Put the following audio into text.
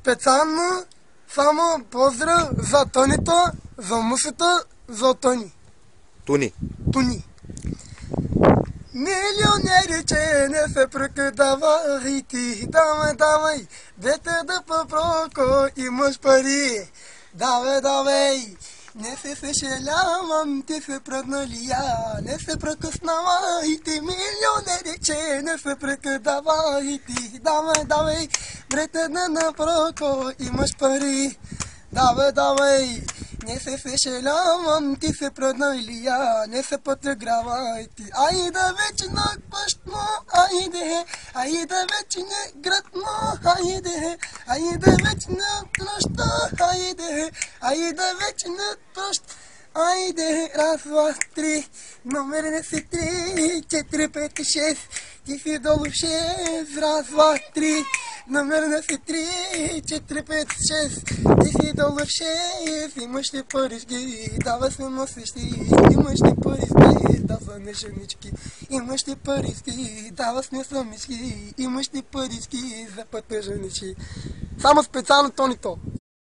Специално само поздрав за Тонито, за мусата, за Тони. Тони. Милионери, че не се прокъдавай ти, давай, дете да попроко имаш пари. Давай, не се съжалявам, ти се предналия, не се прекъснавай ти, милионери, че не се прокъдавай ти, давай, дете да напроко имаш пари. Давай, не се съжалявам, ти се предналия, не се подигравай ти. Айде вече на къщно, айде вече на градно, айде вече на площа, айде вече на площ. Айде, раз, два, три, номер не си 3, 4, 5, 6, ти си долу в 6, раз, два, три, номер не си 3, 4, 5, 6, ти си долу в 6, имаш ли парички, дава се носещи, имаш ли парички, дава не женички, имаш ли парички, дава сме самички, имаш ли парички за пътна женички. Само специално Тонито.